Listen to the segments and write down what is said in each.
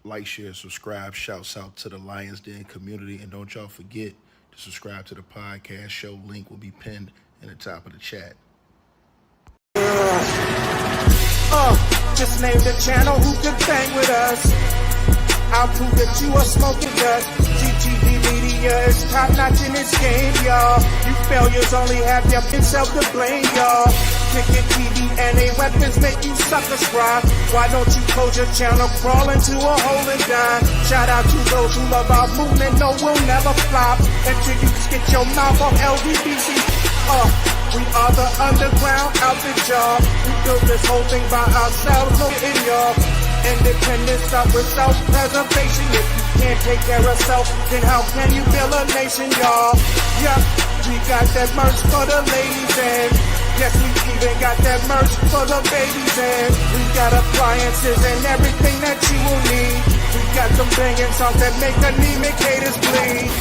Like, share, subscribe. Shouts out to the Lions Den community. And don't y'all forget to subscribe to the podcast show. Link will be pinned in the top of the chat. Just name the channel who could bang with us. I'll prove that you are smoking dust. GGB Media is top notch in this game, y'all. You failures only have yourself to blame, y'all. Cricket TV and a weapons make you suckers cry. Why don't you close your channel, crawl into a hole and die? Shout out to those who love our movement, no, we'll never flop until you get your mouth on LDBC. We are the underground outfit, y'all. We built this whole thing by ourselves, look in y'all. Independence start with self-preservation. If you can't take care of self, then how can you build a nation, y'all? Yeah, we got that merch for the ladies and yes, we even got that merch for the babies and we got appliances and everything that you will need. We got some banging songs that make anemic haters bleed.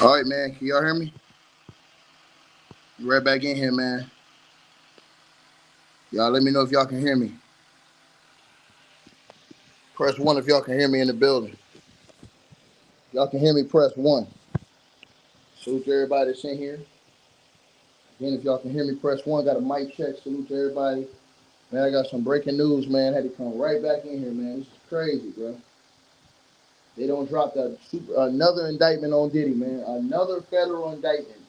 All right, man. Can y'all hear me? Right back in here, man. Y'all let me know if y'all can hear me. Press 1 if y'all can hear me in the building. Y'all can hear me, press 1. Salute to everybody that's in here. Again, if y'all can hear me, press 1. Got a mic check. Salute to everybody. Man, I got some breaking news, man. Had to come right back in here, man. This is crazy, bro. They don't drop another indictment on Diddy, man. Another federal indictment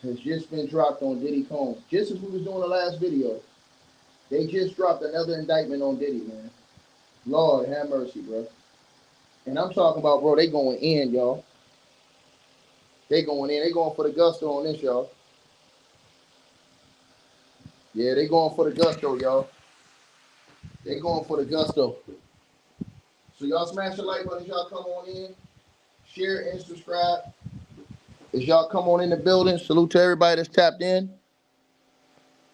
has just been dropped on Diddy Combs. Just as we was doing the last video, they just dropped another indictment on Diddy, man. Lord have mercy, bro. And I'm talking about, bro, they going in, y'all. They going in. They going for the gusto on this, y'all. Yeah, they going for the gusto, y'all. They going for the gusto. So y'all smash the like button, y'all come on in. Share and subscribe. As y'all come on in the building, salute to everybody that's tapped in.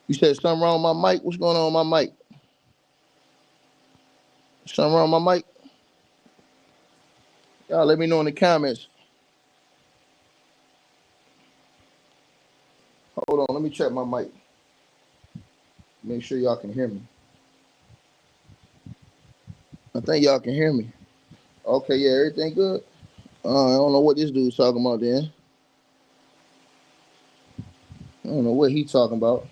You said something wrong with my mic? What's going on with my mic? Something wrong with my mic? Y'all let me know in the comments. Hold on, let me check my mic. Make sure y'all can hear me. I think y'all can hear me. Okay, yeah, everything good? I don't know what this dude's talking about then. I don't know what he's talking about.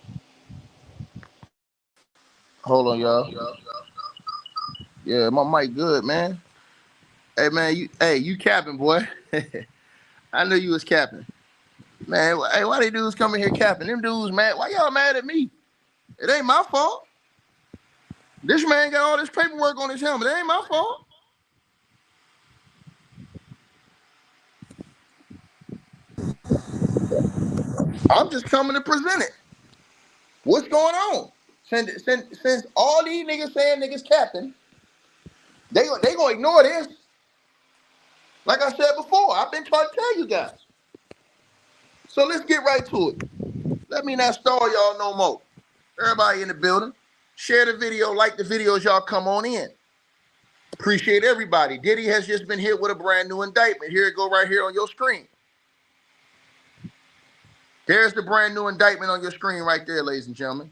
Hold on, y'all. Yeah, my mic good, man. Hey, man, you capping, boy. I knew you was capping. Man, hey, why they dudes coming here capping? Them dudes mad. Why y'all mad at me? It ain't my fault. This man got all this paperwork on his helmet. It ain't my fault. I'm just coming to present it. What's going on? Since all these niggas saying niggas capping, they gonna ignore this. Like I said before, I've been trying to tell you guys. So let's get right to it. Let me not stall y'all no more. Everybody in the building, share the video, like the videos, y'all come on in. Appreciate everybody. Diddy has just been hit with a brand new indictment. Here it go right here on your screen. There's the brand new indictment on your screen right there, ladies and gentlemen.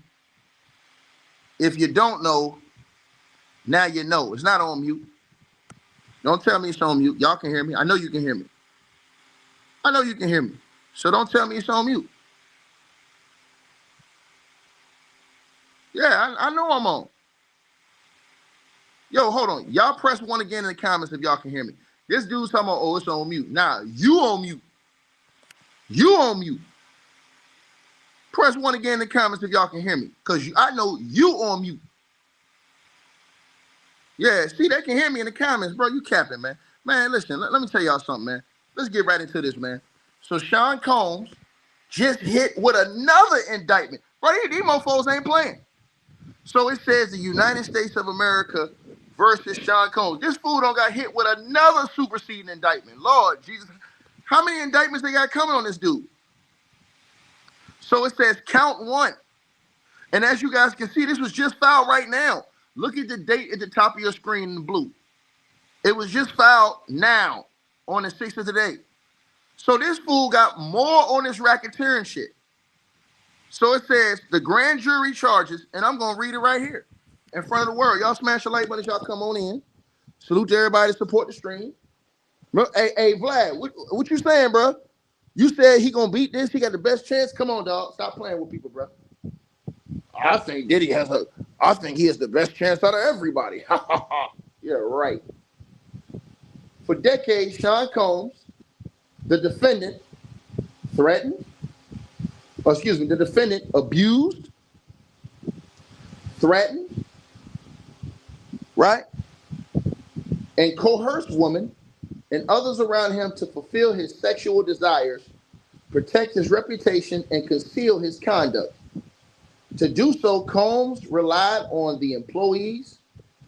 If you don't know, now you know. It's not on mute. Don't tell me it's on mute. Y'all can hear me. I know you can hear me. I know you can hear me. So don't tell me it's on mute. Yeah, I know I'm on. Yo, hold on. Y'all press 1 again in the comments if y'all can hear me. This dude's talking about, oh, it's on mute. Nah, you on mute. You on mute. Press 1 again in the comments if y'all can hear me. Because I know you on mute. Yeah, see, they can hear me in the comments. Bro, you capping, man. Man, listen, let me tell y'all something, man. Let's get right into this, man. So Sean Combs just hit with another indictment. Bro, these mofos ain't playing. So it says the United States of America versus Sean Combs. This fool don't got hit with another superseding indictment. Lord Jesus. How many indictments they got coming on this dude? So it says count 1. And as you guys can see, this was just filed right now. Look at the date at the top of your screen in blue. It was just filed now on the 6th of today. So this fool got more on this racketeering shit. So it says the grand jury charges, and I'm gonna read it right here in front of the world. Y'all smash the like button as y'all come on in. Salute to everybody to support the stream. Hey, Vlad, what you saying, bro? You said he gonna beat this. He got the best chance. Come on, dog. Stop playing with people, bro. I think Diddy has a. I think he has the best chance out of everybody. Yeah, right. For decades, Sean Combs, the defendant, threatened. The defendant abused, threatened, right, and coerced women and others around him to fulfill his sexual desires, protect his reputation, and conceal his conduct. To do so, Combs relied on the employees,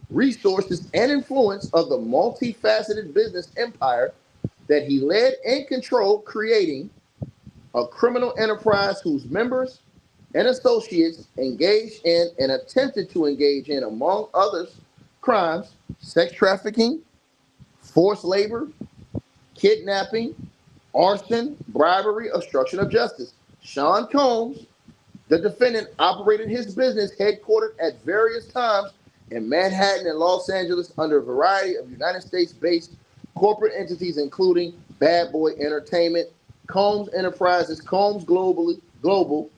resources, and influence of the multifaceted business empire that he led and controlled, creating a criminal enterprise whose members and associates engaged in and attempted to engage in, among others, crimes, sex trafficking, forced labor, kidnapping, arson, bribery, obstruction of justice. Sean Combs, the defendant, operated his business headquartered at various times in Manhattan and Los Angeles under a variety of United States-based corporate entities, including Bad Boy Entertainment, Combs Enterprises, Combs Global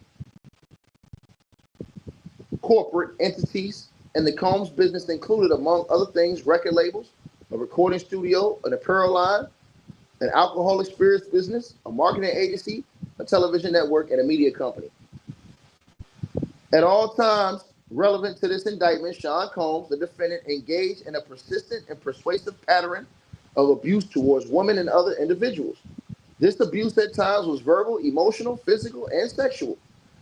corporate entities, and the Combs business included, among other things, record labels, a recording studio, an apparel line, an alcoholic spirits business, a marketing agency, a television network, and a media company. At all times relevant to this indictment, Sean Combs, the defendant, engaged in a persistent and persuasive pattern of abuse towards women and other individuals. This abuse at times was verbal, emotional, physical, and sexual.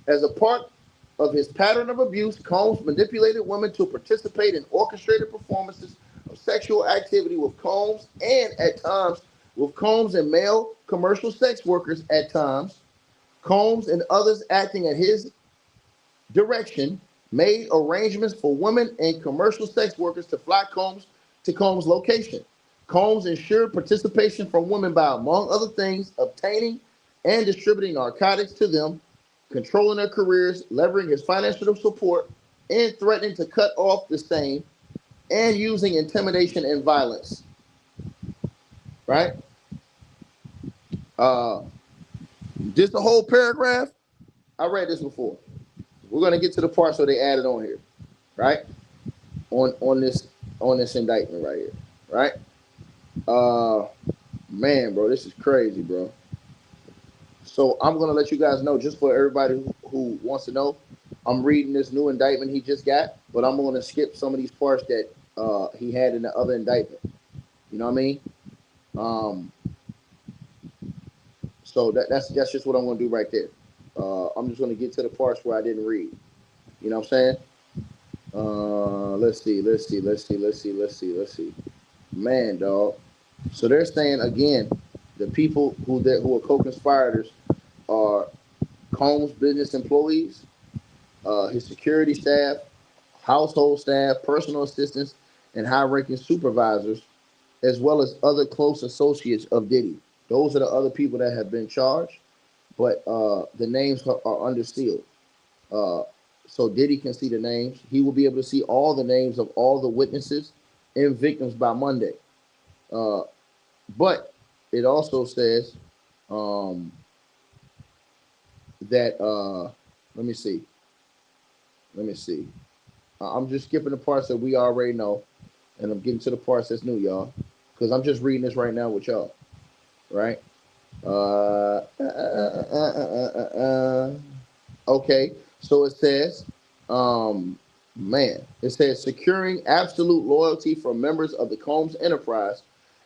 As a part of his pattern of abuse, Combs manipulated women to participate in orchestrated performances of sexual activity with Combs and, at times, with Combs and male commercial sex workers at times. Combs and others acting at his direction made arrangements for women and commercial sex workers to fly Combs to Combs' location. Combs ensured participation from women by, among other things, obtaining and distributing narcotics to them, controlling their careers, leveraging his financial support, and threatening to cut off the same, and using intimidation and violence. Right? Just the whole paragraph, I read this before. We're gonna get to the part so they added on here, right? On this indictment right here, right? Man, bro, this is crazy, bro. So I'm gonna let you guys know, just for everybody who wants to know, I'm reading this new indictment he just got, but I'm gonna skip some of these parts that he had in the other indictment. You know what I mean? So that's just what I'm gonna do right there. I'm just gonna get to the parts where I didn't read. You know what I'm saying? Let's see. Man, dog. So they're saying again, the people who are co-conspirators are Combs' business employees, his security staff, household staff, personal assistants, and high-ranking supervisors, as well as other close associates of Diddy. Those are the other people that have been charged, but the names are under seal. So Diddy can see the names. He will be able to see all the names of all the witnesses and victims by Monday. But it also says that let me see. I'm just skipping the parts that we already know, and I'm getting to the parts that's new, y'all, because I'm just reading this right now with y'all, right? Okay, so it says, it says securing absolute loyalty from members of the Combs enterprise,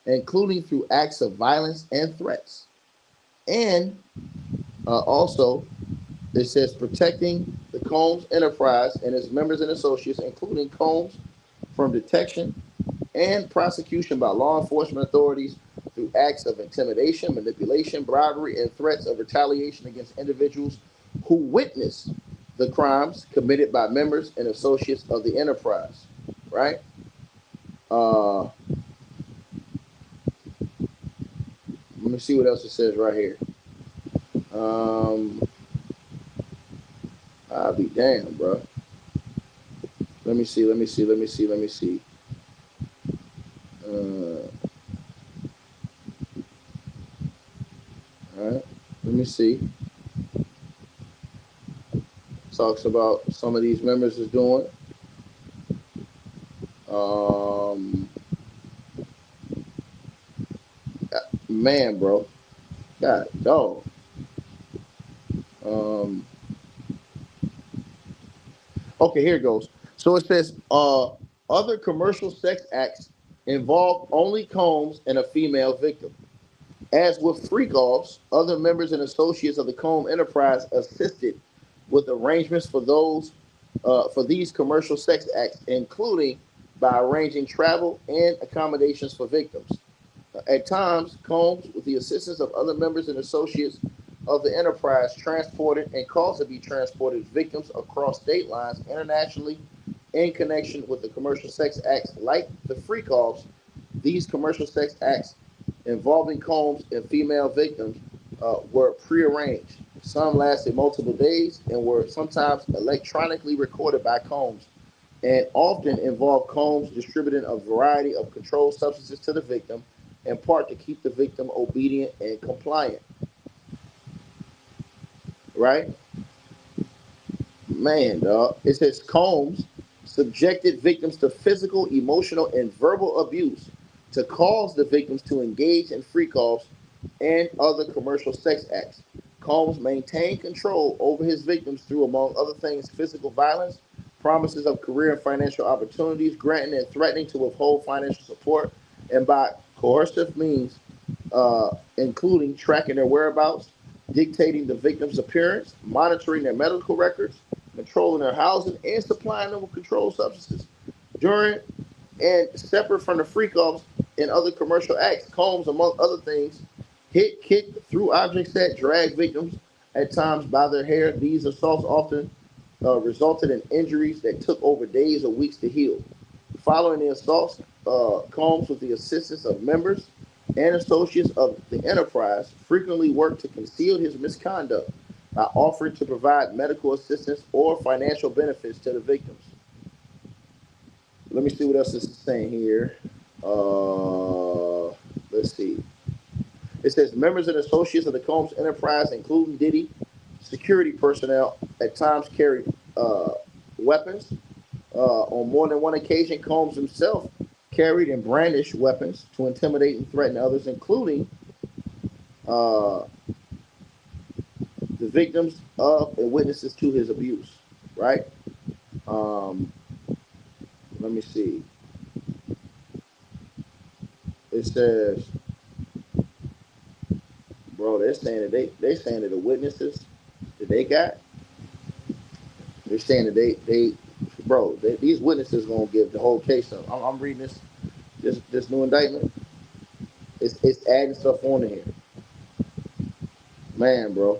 including through acts of violence and threats. And also, it says protecting the Combs enterprise and its members and associates, including Combs, from detection and prosecution by law enforcement authorities through acts of intimidation, manipulation, bribery, and threats of retaliation against individuals who witness the crimes committed by members and associates of the enterprise, right? Let me see what else it says right here. Um, I'll be damned, bro. Let me see. Let me see. Let me see. Let me see. All right. Let me see. Talks about some of these members is doing. Um, Man, bro. God, dog. Um, okay, here it goes. So it says, other commercial sex acts involve only Combs and a female victim. As with freak-offs, other members and associates of the Comb enterprise assisted with arrangements for these commercial sex acts, including by arranging travel and accommodations for victims. At times, Combs, with the assistance of other members and associates of the enterprise, transported and caused to be transported victims across state lines internationally in connection with the commercial sex acts like the freak-offs. These commercial sex acts involving Combs and female victims were prearranged. Some lasted multiple days and were sometimes electronically recorded by Combs, and often involved Combs distributing a variety of controlled substances to the victim, in part to keep the victim obedient and compliant. Right? Man, dog. It says Combs subjected victims to physical, emotional, and verbal abuse to cause the victims to engage in freak-offs and other commercial sex acts. Combs maintained control over his victims through, among other things, physical violence, promises of career and financial opportunities, granting and threatening to withhold financial support, and by coercive means, including tracking their whereabouts, dictating the victim's appearance, monitoring their medical records, controlling their housing, and supplying them with controlled substances. During and separate from the freak-offs and other commercial acts, Combs, among other things, hit, kicked, threw objects at, dragged victims, at times by their hair. These assaults often resulted in injuries that took over days or weeks to heal. Following the assaults, Combs, with the assistance of members and associates of the enterprise, frequently worked to conceal his misconduct by offering to provide medical assistance or financial benefits to the victims. Let me see what else this is saying here. Let's see. It says members and associates of the Combs enterprise, including Diddy, security personnel, at times carried weapons. On more than one occasion, Combs himself carried and brandished weapons to intimidate and threaten others, including uh, the victims of and witnesses to his abuse. Right? Um, Let me see. It says, bro, they're saying that they saying that the witnesses that they got, they're saying that these witnesses gonna give the whole case up. I'm reading this new indictment. It's adding stuff on here, man, bro.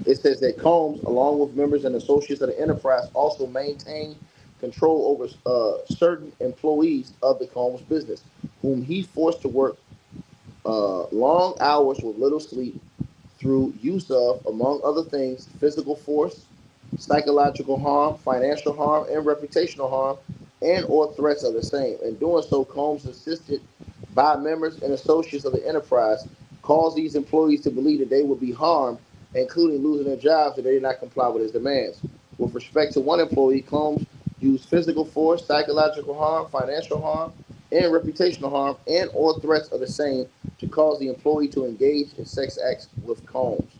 It says that Combs, along with members and associates of the enterprise, also maintained control over certain employees of the Combs business, whom he forced to work long hours with little sleep through use of, among other things, physical force, psychological harm, financial harm, and reputational harm, and or threats of the same. In doing so, Combs, assisted by members and associates of the enterprise, caused these employees to believe that they would be harmed, including losing their jobs if they did not comply with his demands. With respect to one employee, Combs used physical force, psychological harm, financial harm, and reputational harm, and or threats of the same to cause the employee to engage in sex acts with Combs.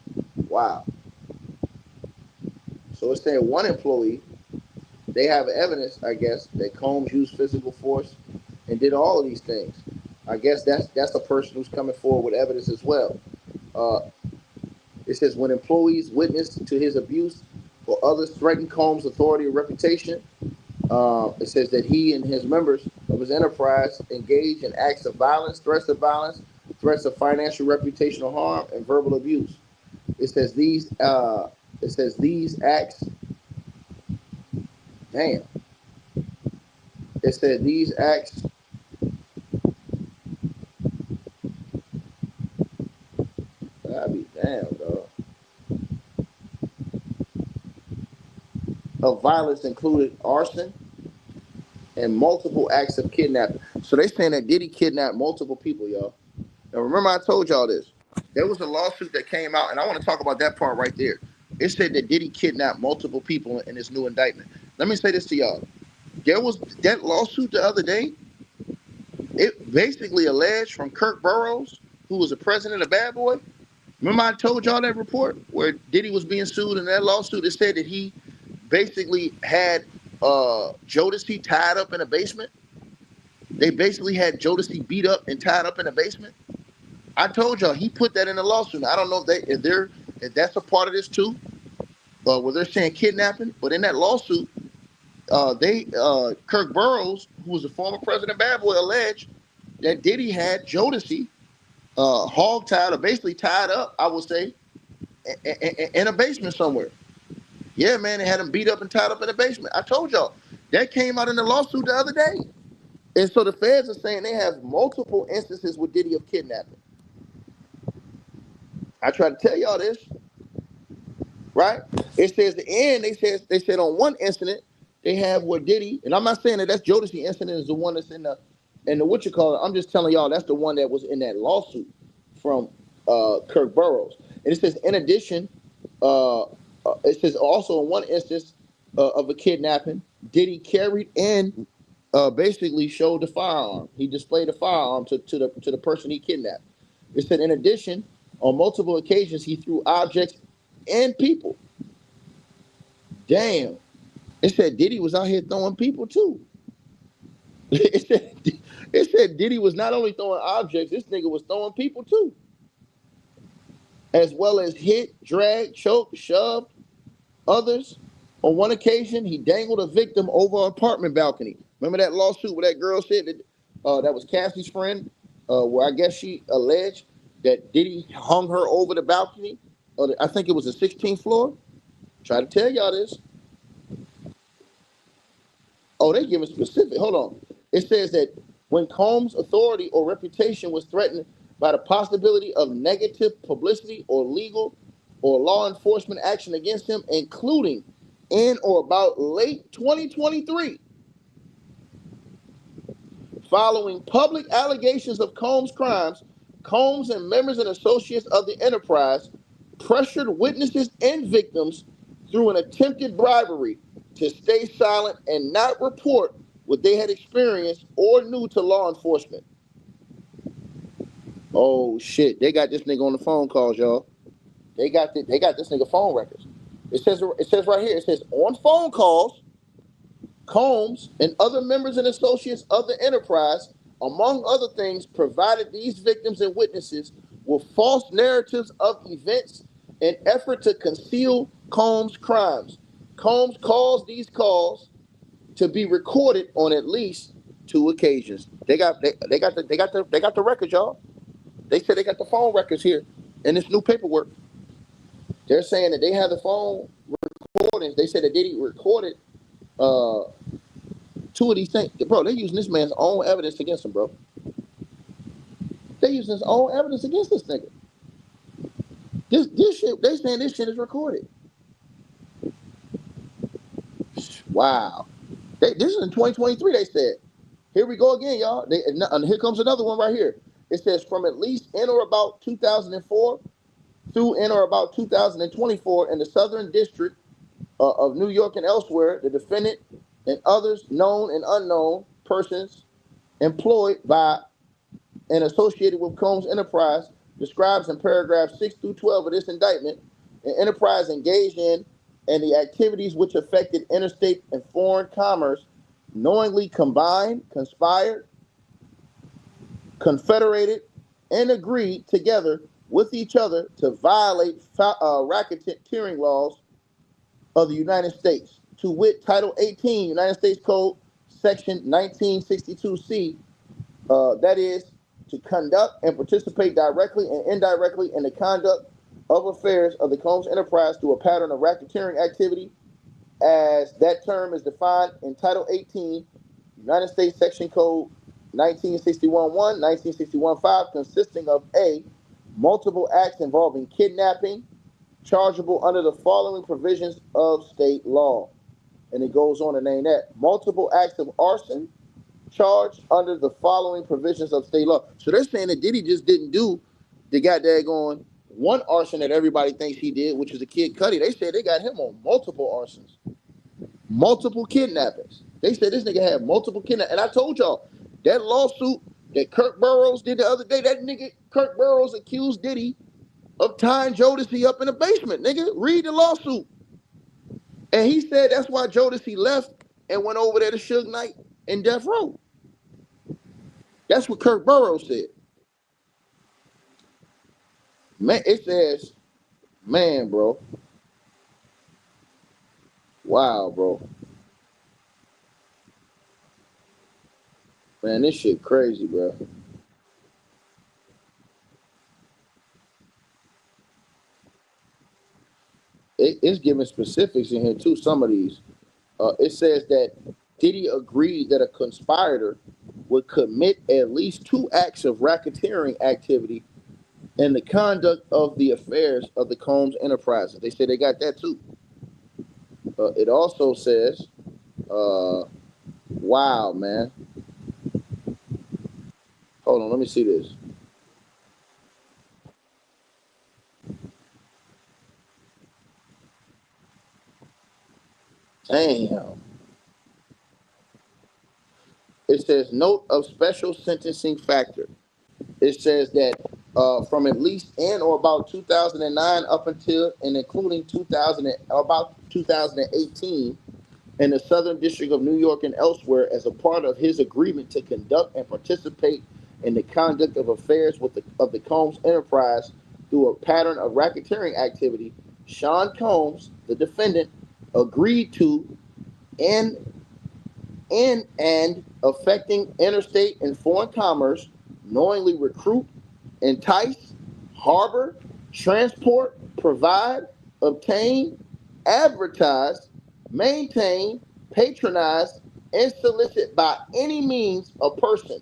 Wow. So it's saying one employee, they have evidence, I guess, that Combs used physical force and did all of these things. I guess that's a person who's coming forward with evidence as well. Uh, it says when employees witnessed to his abuse or others threatened Combs' authority or reputation, it says that he and his members of his enterprise engaged in acts of violence, threats of financial, reputational harm, and verbal abuse. It says these acts. Damn. It said these acts. I be damn, dog. Of violence included arson and multiple acts of kidnapping. So they saying that Diddy kidnapped multiple people, y'all. Now remember I told y'all this. There was a lawsuit that came out, and I want to talk about that part right there. It said that Diddy kidnapped multiple people in this new indictment. Let me say this to y'all. There was that lawsuit the other day. It basically alleged from Kirk Burrows, who was the president of Bad Boy. Remember I told y'all that report where Diddy was being sued in that lawsuit? It said that he basically had Jodeci tied up in a basement. They basically had Jodeci beat up and tied up in a basement. I told y'all he put that in the lawsuit. I don't know if that's a part of this too, where they're saying kidnapping. But in that lawsuit, Kirk Burrows, who was the former president of Bad Boy, alleged that Diddy had Jodeci hog tied or basically tied up, I would say, in a basement somewhere. Yeah, man, they had him beat up and tied up in a basement. I told y'all that came out in the lawsuit the other day. And so the feds are saying they have multiple instances with Diddy of kidnapping. I try to tell y'all this, right? It says the end. They said on one incident they have where Diddy, and I'm not saying that that's Jodeci incident is the one that's in the what you call it. I'm just telling y'all that's the one that was in that lawsuit from Kirk Burrows. And it says in addition, it says also in one instance of a kidnapping, Diddy carried and basically showed the firearm. He displayed a firearm to the person he kidnapped. It said in addition, on multiple occasions, he threw objects and people. Damn. It said Diddy was out here throwing people too. It said Diddy was not only throwing objects, this nigga was throwing people too. As well as hit, drag, choke, shove others. On one occasion, he dangled a victim over an apartment balcony. Remember that lawsuit where that girl said that that was Cassie's friend, where I guess she alleged that Diddy hung her over the balcony. I think it was the 16th floor. Try to tell y'all this. Oh, they giving specific. Hold on. It says that when Combs' authority or reputation was threatened by the possibility of negative publicity or legal or law enforcement action against him, including in or about late 2023, following public allegations of Combs' crimes, Combs and members and associates of the enterprise pressured witnesses and victims through an attempted bribery to stay silent and not report what they had experienced or knew to law enforcement. Oh shit! They got this nigga on the phone calls, y'all. They got this nigga phone records. It says right here. It says on phone calls, Combs and other members and associates of the enterprise, among other things, provided these victims and witnesses with false narratives of events in effort to conceal Combs' crimes. Combs caused these calls to be recorded on at least 2 occasions. They got the records, y'all. They said they got the phone records here in this new paperwork. They're saying that they have the phone recordings. They said that Diddy recorded 2 of these things. Bro, they're using this man's own evidence against him, bro. They're using his own evidence against this nigga. This shit, they saying this shit is recorded. Wow. This is in 2023, they said. Here we go again, y'all. And here comes another one right here. It says from at least in or about 2004 through in or about 2024 in the Southern District of New York and elsewhere, the defendant and others known and unknown persons employed by and associated with Combs Enterprise describes in paragraphs 6 through 12 of this indictment an enterprise engaged in and the activities which affected interstate and foreign commerce knowingly combined, conspired, confederated, and agreed together with each other to violate racketeering laws of the United States, to wit, Title 18, United States Code, Section 1962C, that is, to conduct and participate directly and indirectly in the conduct of affairs of the Combs enterprise through a pattern of racketeering activity, as that term is defined in Title 18, United States Section Code 1961-1, 1961-5, consisting of A, multiple acts involving kidnapping, chargeable under the following provisions of state law. And it goes on to name that. Multiple acts of arson, charged under the following provisions of state law. So they're saying that Diddy just didn't do the goddamn going one arson that everybody thinks he did, which was the Kid Cudi. They said they got him on multiple arsons, multiple kidnappings. They said this nigga had multiple kidnappings. And I told y'all, that lawsuit that Kirk Burrows did the other day, that nigga Kirk Burrows accused Diddy of tying Jodeci up in the basement. Nigga, read the lawsuit. And he said that's why Jodeci left and went over there to Suge Knight in Death Row. That's what Kirk Burrows said. Man, it says, man, bro. Wow, bro. Man, this shit crazy, bro. It's giving specifics in here too. Some of these. It says that Diddy agreed that a conspirator would commit at least 2 acts of racketeering activity in the conduct of the affairs of the Combs enterprises. They say they got that too. It also says, wow, man. Hold on, let me see this. Damn. It says, note of special sentencing factor. It says that from at least in or about 2009 up until and including about 2018 in the Southern District of New York and elsewhere as a part of his agreement to conduct and participate in the conduct of affairs of the Combs enterprise through a pattern of racketeering activity, Sean Combs, the defendant, agreed to in and affecting interstate and foreign commerce, knowingly recruit, entice, harbor, transport, provide, obtain, advertise, maintain, patronize, and solicit by any means a person,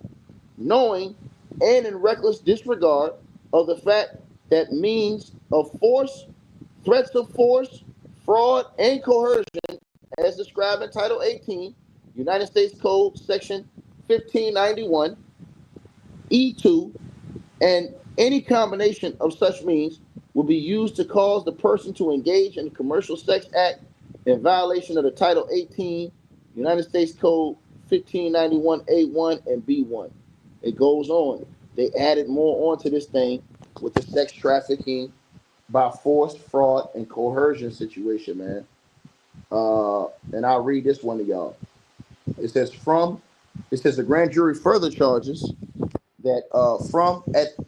knowing and in reckless disregard of the fact that means of force, threats of force, fraud, and coercion, as described in Title 18, United States Code, Section 1591, E2, and any combination of such means will be used to cause the person to engage in the commercial sex act in violation of the Title 18, United States Code 1591, A1 and B1. It goes on. They added more onto this thing with the sex trafficking by force, fraud, and coercion situation, man. And I'll read this one to y'all. It says the grand jury further charges that from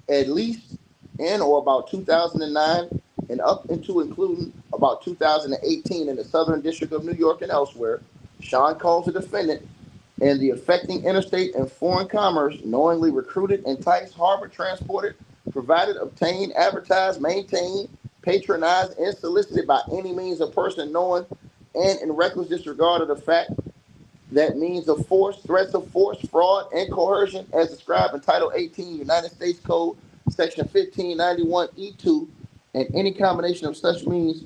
at least in or about 2009 and up into including about 2018 in the Southern District of New York and elsewhere, Sean Combs, the defendant, and the affecting interstate and foreign commerce, knowingly recruited, enticed, harbored, transported, provided, obtained, advertised, maintained, patronized, and solicited by any means a person knowing and in reckless disregard of the fact that means of force, threats of force, fraud, and coercion as described in Title 18 United States Code, Section 1591 E2, and any combination of such means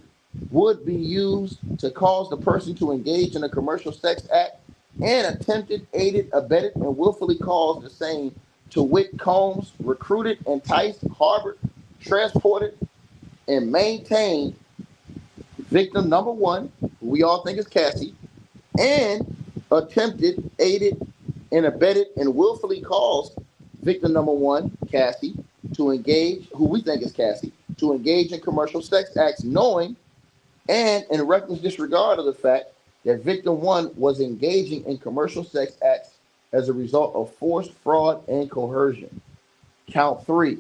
would be used to cause the person to engage in a commercial sex act and attempted, aided, abetted, and willfully caused the same, to wit, Combs recruited, enticed, harbored, transported, and maintained victim number 1, who we all think is Cassie, and attempted, aided, and abetted, and willfully caused victim number 1, Cassie, to engage, who we think is Cassie, to engage in commercial sex acts, knowing and in reckless disregard of the fact that victim 1 was engaging in commercial sex acts as a result of force, fraud, and coercion. Count 3,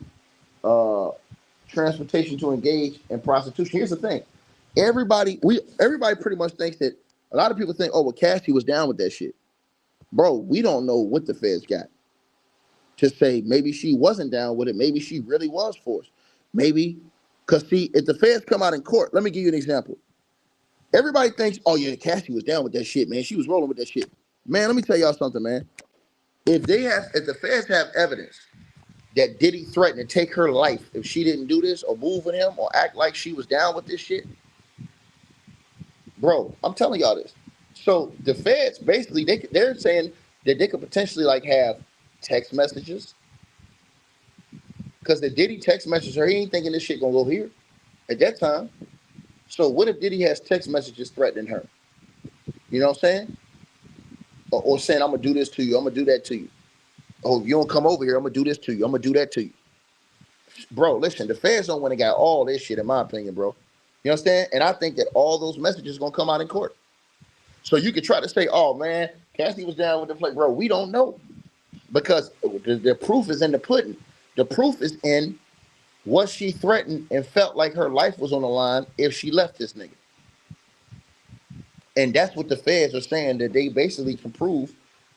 transportation to engage in prostitution. Here's the thing. Everybody pretty much thinks that a lot of people think, oh, well, Cassie was down with that shit. Bro, we don't know what the feds got to say. Maybe she wasn't down with it. Maybe she really was forced. Maybe Because see, if the feds come out in court, let me give you an example. Everybody thinks, oh yeah, Cassie was down with that shit, man. She was rolling with that shit. Man, let me tell y'all something, man. If the feds have evidence that Diddy threatened to take her life if she didn't do this or move with him or act like she was down with this shit, bro, I'm telling y'all this. So the feds basically they're saying that they could potentially like have text messages because the Diddy text messaged her. He ain't thinking this shit gonna go here at that time. So what if Diddy has text messages threatening her? You know what I'm saying? Or saying I'm gonna do this to you, I'm gonna do that to you. Oh, if you don't come over here, I'm gonna do this to you, I'm gonna do that to you. Bro, listen, the feds don't want to got all this shit, in my opinion, bro. You understand? And I think that all those messages gonna come out in court. So you could try to say, oh man, Cassie was down with the play. Bro, we don't know. Because the proof is in the pudding. The proof is in what she threatened and felt like her life was on the line if she left this nigga. And that's what the feds are saying that they basically can prove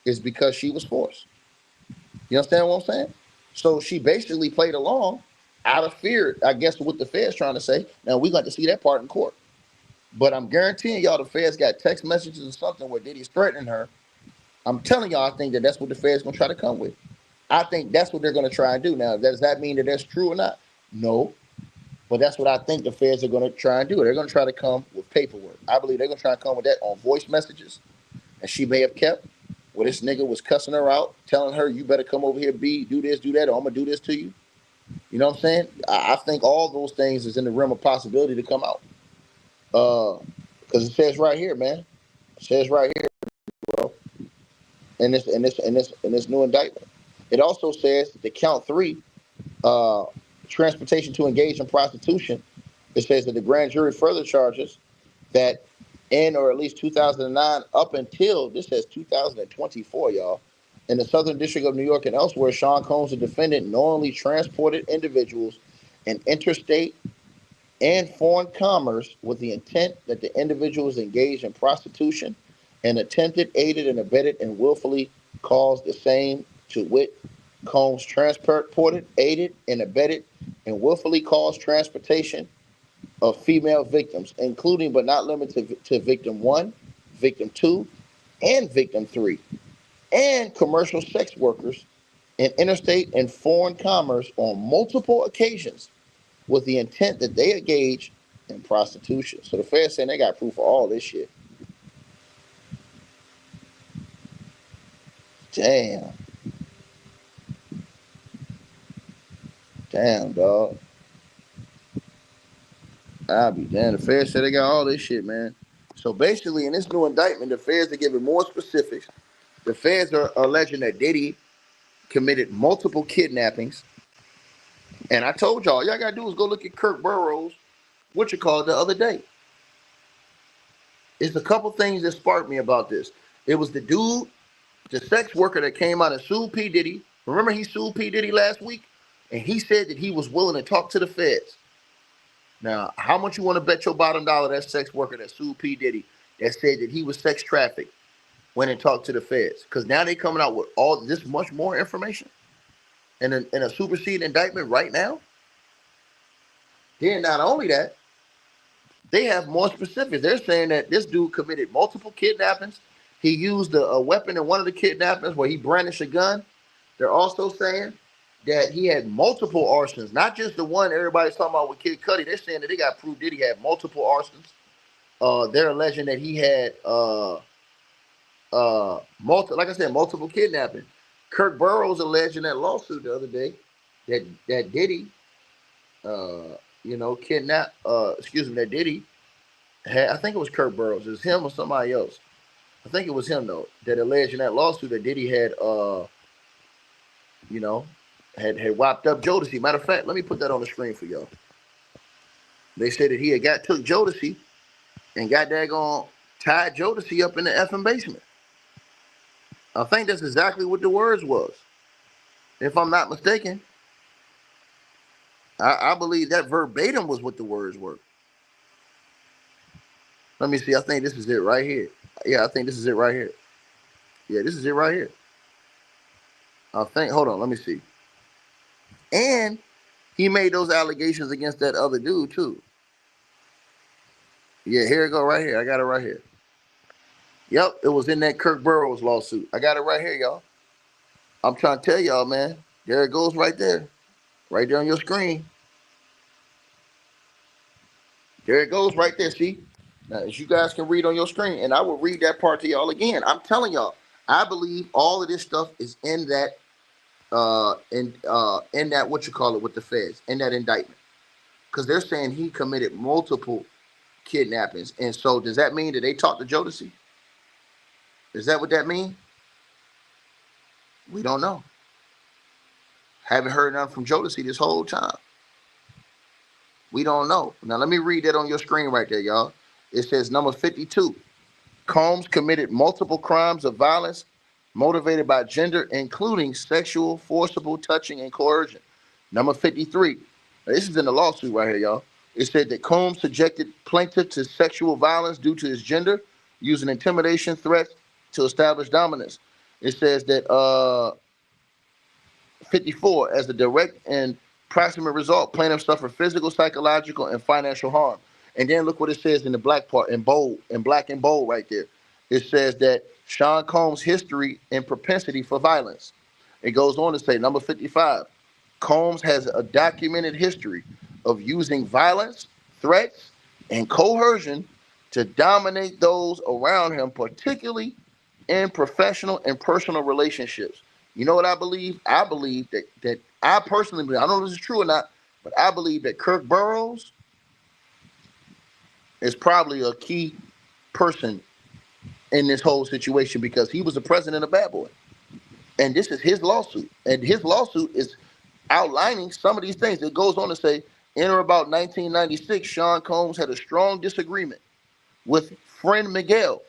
is because she was forced. You understand what I'm saying? So she basically played along out of fear, I guess, what the feds trying to say. Now we got to see that part in court. But I'm guaranteeing y'all the feds got text messages or something where Diddy's threatening her. I'm telling y'all, I think that that's what the feds gonna try to come with. I think that's what they're gonna try and do. Now, does that mean that that's true or not? No. But that's what I think the feds are gonna try and do. They're gonna try to come with paperwork. I believe they're gonna try and come with that on voice messages that she may have kept, where this nigga was cussing her out, telling her, you better come over here, B, do this, do that, or I'm gonna do this to you. You know what I'm saying? I think all those things is in the realm of possibility to come out. Because it says right here, man. It says right here, bro. In this new indictment. It also says the count 3, transportation to engage in prostitution. It says that the grand jury further charges that in or at least 2009 up until this says 2024, y'all. In the Southern District of New York and elsewhere, Sean Combs, the defendant, knowingly transported individuals in interstate and foreign commerce with the intent that the individuals engaged in prostitution and attempted, aided, and abetted and willfully caused the same, to wit, Combs transported, aided, and abetted and willfully caused transportation of female victims, including but not limited to victim 1, victim 2, and victim 3, and commercial sex workers in interstate and foreign commerce on multiple occasions with the intent that they engage in prostitution. So the feds saying they got proof of all this shit. Damn. Damn, dog. I'll be damn. The feds said they got all this shit, man. So basically, in this new indictment, the feds are giving more specifics. The feds are alleging that Diddy committed multiple kidnappings. And I told y'all gotta do is go look at Kirk Burroughs, what you call it, the other day. It's a couple things that sparked me about this. It was the dude, the sex worker that came out and sued P. Diddy. Remember he sued P. Diddy last week? And he said that he was willing to talk to the feds. Now, how much you want to bet your bottom dollar that sex worker that sued P. Diddy that said that he was sex trafficked went and talked to the feds? Because now they coming out with all this much more information in a superseding indictment right now. Then not only that, they have more specifics. They're saying that this dude committed multiple kidnappings. He used a weapon in one of the kidnappings where he brandished a gun. They're also saying that he had multiple arsons, not just the one everybody's talking about with Kid Cudi. They're saying that they got proof that he had multiple arsons. They're alleging that he had like I said, multiple kidnapping. Kirk Burroughs alleged in that lawsuit the other day that Diddy, that Diddy had, I think it was Kirk Burroughs. It was him or somebody else. I think it was him though that alleged in that lawsuit that Diddy had, had whopped up Jodeci. Matter of fact, let me put that on the screen for y'all. They said that he had took Jodeci and got daggone tied Jodeci up in the effing basement. I think that's exactly what the words was. If I'm not mistaken, I believe that verbatim was what the words were. Let me see. I think this is it right here. Yeah, I think this is it right here. Yeah, this is it right here. I think, hold on, let me see. And He made those allegations against that other dude too. Yeah, here it go right here. I got it right here. Yep, it was in that Kirk Burrows lawsuit. I got it right here, y'all. I'm trying to tell y'all, man. There it goes right there. Right there on your screen. There it goes right there, see? Now, as you guys can read on your screen, and I will read that part to y'all again. I'm telling y'all, I believe all of this stuff is in that in that what you call it with the feds, in that indictment. Because they're saying he committed multiple kidnappings. And so does that mean that they talked to Jodeci? Is that what that means? We don't know. Haven't heard nothing from Jodeci this whole time. We don't know. Now let me read that on your screen right there, y'all. It says number 52. Combs committed multiple crimes of violence motivated by gender, including sexual, forcible touching, and coercion. Number 53. Now, this is in the lawsuit right here, y'all. It said that Combs subjected plaintiff to sexual violence due to his gender, using intimidation, threats to establish dominance. It says that 54, as a direct and proximate result, plaintiff suffered physical, psychological, and financial harm. And then look what it says in the black part, in bold, in black and bold right there. It says that Sean Combs' history and propensity for violence. It goes on to say, number 55, Combs has a documented history of using violence, threats, and coercion to dominate those around him, particularly in professional and personal relationships. You know what I believe? I believe that I personally believe, I don't know if this is true or not, but I believe that Kirk Burrows is probably a key person in this whole situation because he was the president of Bad Boy. And this is his lawsuit. And his lawsuit is outlining some of these things. It goes on to say, in or about 1996, Sean Combs had a strong disagreement with friend Miguel.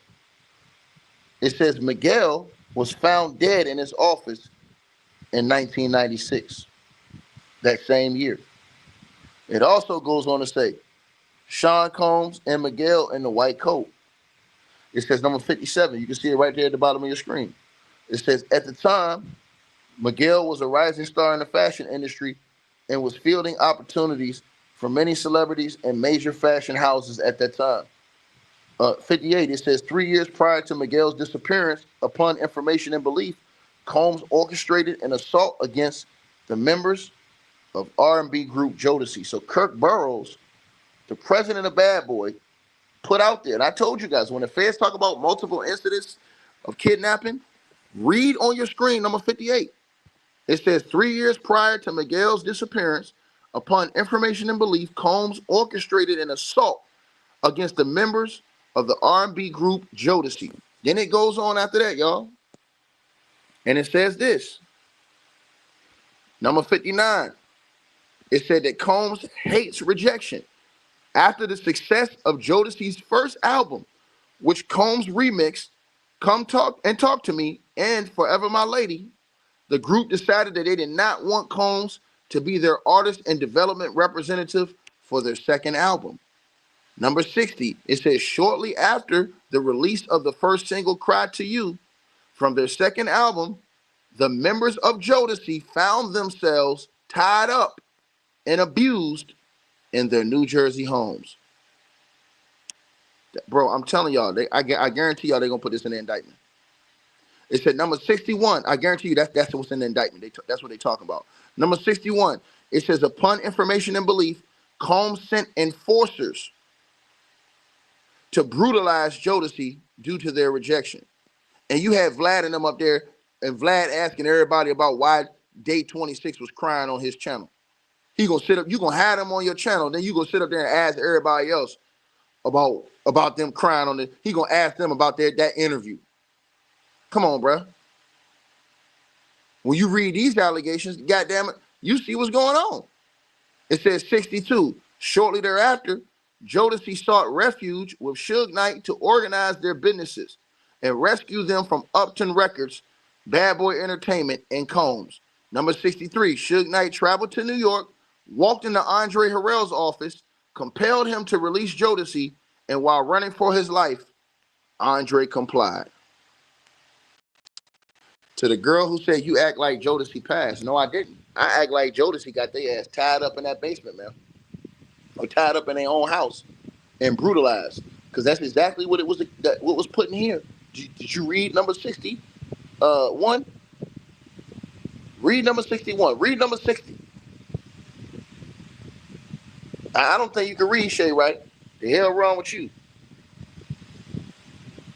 It says Miguel was found dead in his office in 1996, that same year. It also goes on to say, Sean Combs and Miguel in the white coat. It says number 57. You can see it right there at the bottom of your screen. It says, at the time, Miguel was a rising star in the fashion industry and was fielding opportunities for many celebrities and major fashion houses at that time. 58, it says 3 years prior to Miguel's disappearance, upon information and belief, Combs orchestrated an assault against the members of R&B group Jodeci. So Kirk Burrows, the president of Bad Boy, put out there, and I told you guys, when the feds talk about multiple incidents of kidnapping, read on your screen number 58. It says 3 years prior to Miguel's disappearance, upon information and belief, Combs orchestrated an assault against the members of the R&B group Jodeci. Then it goes on after that, y'all. And it says this. Number 59. It said that Combs hates rejection. After the success of Jodeci's first album, which Combs remixed, Come Talk and Talk to Me and Forever My Lady, the group decided that they did not want Combs to be their artist and development representative for their second album. Number 60, it says shortly after the release of the first single, Cry to You, from their second album, the members of Jodeci found themselves tied up and abused in their New Jersey homes. Bro, I'm telling y'all, I guarantee y'all they're going to put this in the indictment. It said number 61. I guarantee you that's what's in the indictment. That's what they talk about. Number 61. It says, upon information and belief, Combs sent enforcers to brutalize Jodeci due to their rejection. And you had Vlad and them up there, and Vlad asking everybody about why Day 26 was crying on his channel. He gonna sit up, you gonna have them on your channel, then you gonna sit up there and ask everybody else about them crying on it. He gonna ask them about that interview. Come on, bro. When you read these allegations, goddamn it, you see what's going on. It says 62. Shortly thereafter, Jodeci sought refuge with Suge Knight to organize their businesses and rescue them from Upton Records, Bad Boy Entertainment, and Combs. Number 63. Suge Knight traveled to New York, walked into Andre Harrell's office, compelled him to release Jodeci, and while running for his life, Andre complied. To the girl who said, you act like Jodeci passed. No, I didn't. I act like Jodeci got their ass tied up in that basement, man, or tied up in their own house and brutalized, because that's exactly what it was. What was put in here. Did you read number 60? One. Read number 61. Read number 60. I don't think you can read, Shay, right? The hell wrong with you?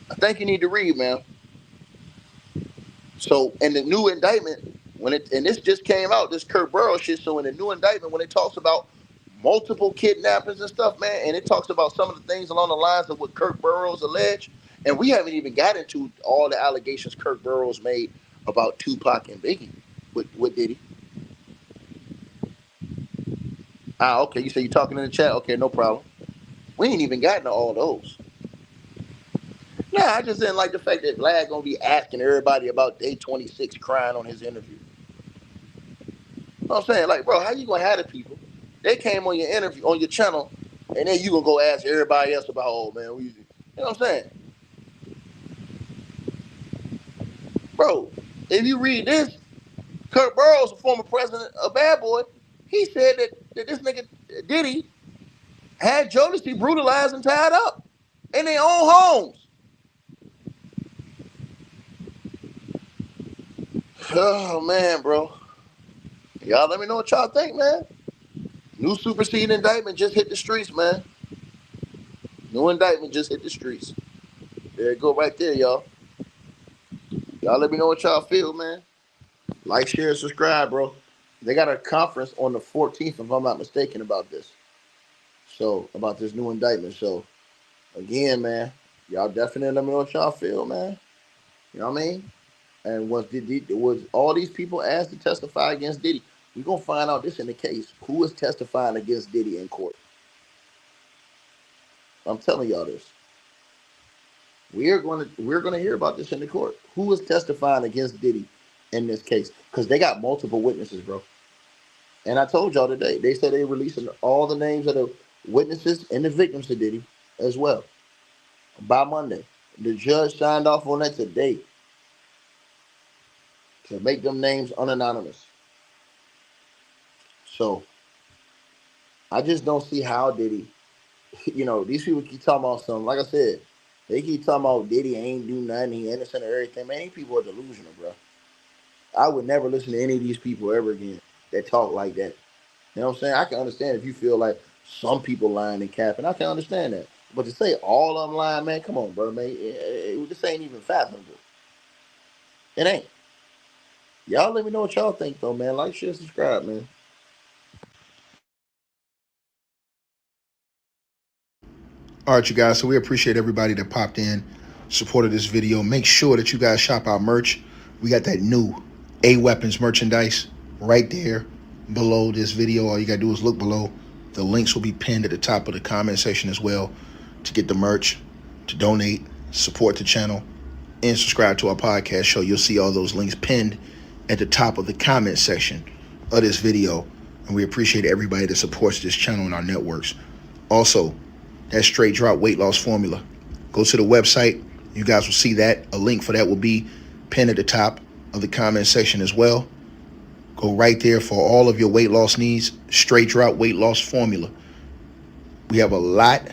I think you need to read, man. So, in the new indictment, and this just came out, this Kurt Burrow shit. So, in the new indictment, when it talks about multiple kidnappings and stuff, man, and it talks about some of the things along the lines of what Kurt Burrow's alleged, and we haven't even got into all the allegations Kurt Burrow's made about Tupac and Biggie with Diddy. Okay, you say you're talking in the chat? Okay, no problem. We ain't even gotten to all those. Nah, I just didn't like the fact that Vlad gonna be asking everybody about day 26 crying on his interview. You know what I'm saying? Like, bro, how you gonna have the people? They came on your interview, on your channel, and then you gonna go ask everybody else about, oh man, you know what I'm saying? Bro, if you read this, Kurt Burrow's a former president of Bad Boy. He said that this nigga Diddy had Jodeci brutalized and tied up in their own homes. Oh man, bro. Y'all let me know what y'all think, man. New superseding indictment just hit the streets, man. New indictment just hit the streets. There it go right there, y'all. Y'all let me know what y'all feel, man. Like, share, and subscribe, bro. They got a conference on the 14th, if I'm not mistaken, about this. So, about this new indictment. So, again, man, y'all definitely let me know what y'all feel, man. You know what I mean? And was all these people asked to testify against Diddy? We're going to find out this in the case. Who is testifying against Diddy in court? I'm telling y'all this. We're going to hear about this in the court. Who is testifying against Diddy in this case? Because they got multiple witnesses, bro. And I told y'all today, they said they're releasing all the names of the witnesses and the victims to Diddy as well by Monday. The judge signed off on that today to make them names unanonymous. So I just don't see how Diddy, these people keep talking about something. Like I said, they keep talking about Diddy ain't do nothing, he innocent or everything. Man, these people are delusional, bro. I would never listen to any of these people ever again that talk like that. You know what I'm saying? I can understand if you feel like some people lying and capping. I can understand that. But to say all of them lying, man, come on, bro, man. This ain't even fathomable. It ain't. Y'all let me know what y'all think, though, man. Like, share, subscribe, man. All right, you guys, so we appreciate everybody that popped in, supported this video. Make sure that you guys shop our merch. We got that new A-Weapons merchandise right there below this video. All you got to do is look below. The links will be pinned at the top of the comment section as well to get the merch, to donate, support the channel, and subscribe to our podcast show. You'll see all those links pinned at the top of the comment section of this video. And we appreciate everybody that supports this channel and our networks. Also, that straight drop weight loss formula. Go to the website. You guys will see that. A link for that will be pinned at the top of the comment section as well. Go right there for all of your weight loss needs. Straight drop weight loss formula. We have a lot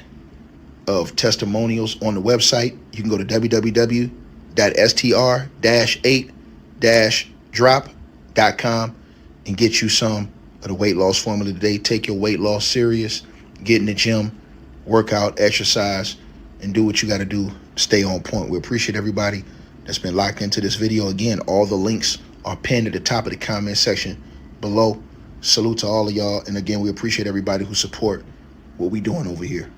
of testimonials on the website. You can go to www.str-8-drop.com and get you some of the weight loss formula today. Take your weight loss serious. Get in the gym. Work out, exercise, and do what you got to do to stay on point. We appreciate everybody that's been locked into this video. Again, all the links are pinned at the top of the comment section below. Salute to all of y'all. And again, we appreciate everybody who support what we doing over here.